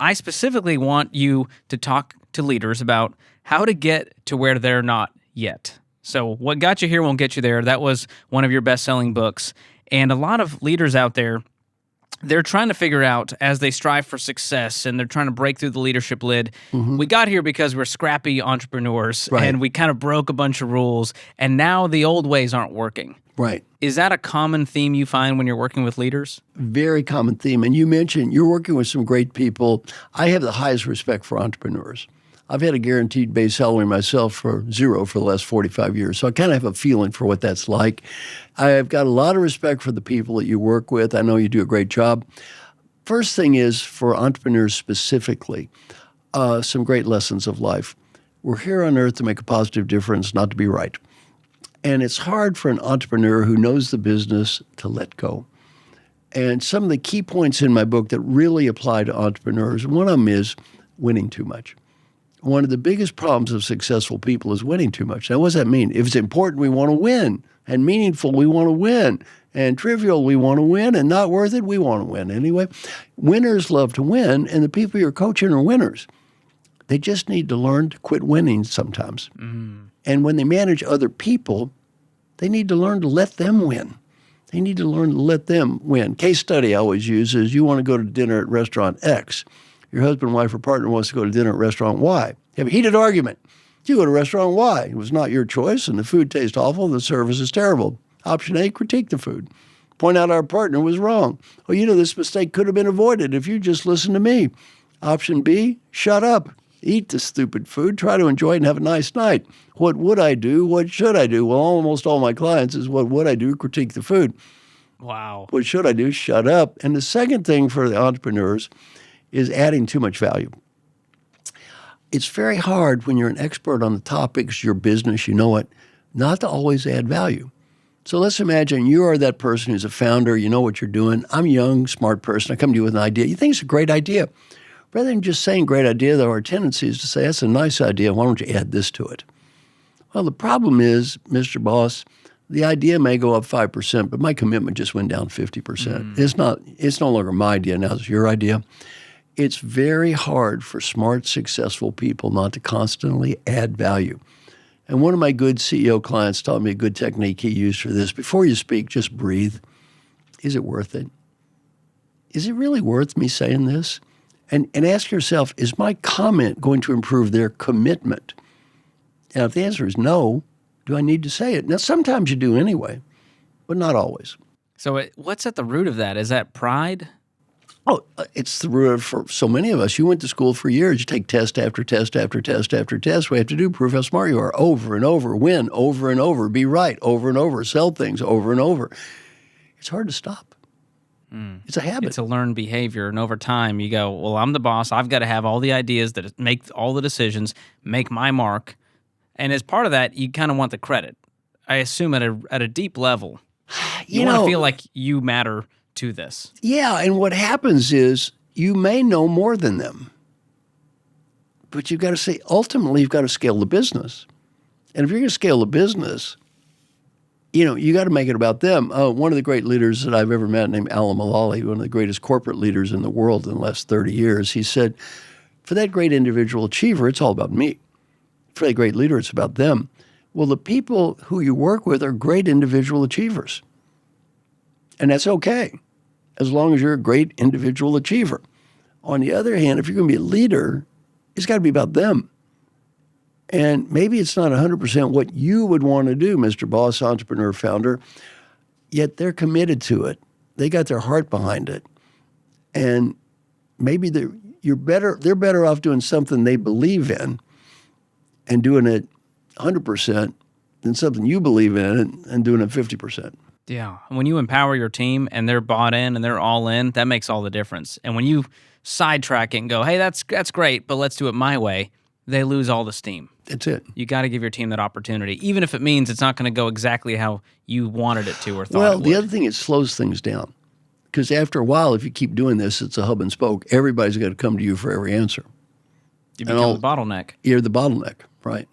I specifically want you to talk to leaders about how to get to where they're not yet. So what got you here won't get you there. That was one of your best-selling books. And a lot of leaders out there, they're trying to figure out as they strive for success and they're trying to break through the leadership lid. We got here because we're scrappy entrepreneurs and we kind of broke a bunch of rules, and now the old ways aren't working. Right. Is that a common theme you find when you're working with leaders? Very common theme. And you mentioned you're working with some great people. I have the highest respect for entrepreneurs. I've had a guaranteed base salary myself for zero for the last 45 years. So I kind of have a feeling for what that's like. I've got a lot of respect for the people that you work with. I know you do a great job. First thing is, for entrepreneurs specifically, some great lessons of life. We're here on earth to make a positive difference, not to be right. And it's hard for an entrepreneur who knows the business to let go. And some of the key points in my book that really apply to entrepreneurs, one of them is winning too much. One of the biggest problems of successful people is winning too much. Now, what does that mean? If it's important, we want to win. And meaningful, we want to win. And trivial, we want to win. And not worth it, we want to win. Anyway, winners love to win, and the people you're coaching are winners. They just need to learn to quit winning sometimes. And when they manage other people, they need to learn to let them win. They need to learn to let them win. Case study I always use is you want to go to dinner at restaurant X. Your husband, wife, or partner wants to go to dinner at restaurant Y. You have a heated argument. You go to restaurant Y. It was not your choice, and the food tastes awful, and the service is terrible. Option A, critique the food. Point out our partner was wrong. Oh, this mistake could have been avoided if you just listened to me. Option B, shut up. Eat the stupid food. Try to enjoy it and have a nice night. What would I do? What should I do? Well, almost all my clients is what would I do? Critique the food. Wow. What should I do? Shut up. And the second thing for the entrepreneurs is adding too much value. It's very hard when you're an expert on the topics, your business, you know it, not to always add value. So let's imagine you are that person who's a founder, you know what you're doing. I'm a young, smart person. I come to you with an idea. You think it's a great idea. Rather than just saying great idea, though, our tendency is to say, that's a nice idea. Why don't you add this to it? Well, the problem is, Mr. Boss, the idea may go up 5%, but my commitment just went down 50%. It's no longer my idea now, it's your idea. It's very hard for smart, successful people not to constantly add value. And one of my good CEO clients taught me a good technique he used for this. Before you speak, just breathe. Is it worth it? Is it really worth me saying this? And ask yourself, is my comment going to improve their commitment? And if the answer is no, do I need to say it? Now, sometimes you do anyway, but not always. So what's at the root of that? Is that pride? Oh, it's the root for so many of us. You went to school for years. You take test after test after test after test. We have to do prove how smart you are over and over, win over and over, be right over and over, sell things over and over. It's hard to stop. It's a habit. It's a learned behavior, and over time you go, well, I'm the boss. I've got to have all the ideas that make all the decisions, make my mark. And as part of that, you kind of want the credit. I assume at a deep level, you want to feel like you matter to this. Yeah, and what happens is you may know more than them, but you've got to say, ultimately, you've got to scale the business. And if you're going to scale the business, you got to make it about them. One of the great leaders that I've ever met named Alan Mulally, one of the greatest corporate leaders in the world in the last 30 years, he said, for that great individual achiever, it's all about me. For that great leader, it's about them. Well, the people who you work with are great individual achievers. And that's okay, as long as you're a great individual achiever. On the other hand, if you're going to be a leader, it's got to be about them. And maybe it's not 100% what you would want to do, Mr. Boss, entrepreneur, founder, yet they're committed to it. They got their heart behind it. And maybe they're better off doing something they believe in and doing it 100% than something you believe in and doing it 50%. Yeah. When you empower your team and they're bought in and they're all in, that makes all the difference. And when you sidetrack it and go, hey, that's great, but let's do it my way, they lose all the steam. That's it. You got to give your team that opportunity, even if it means it's not going to go exactly how you wanted it to or thought it would. Well, the other thing, it slows things down. Because after a while, if you keep doing this, it's a hub and spoke. Everybody's got to come to you for every answer. You become the bottleneck. You're the bottleneck, right.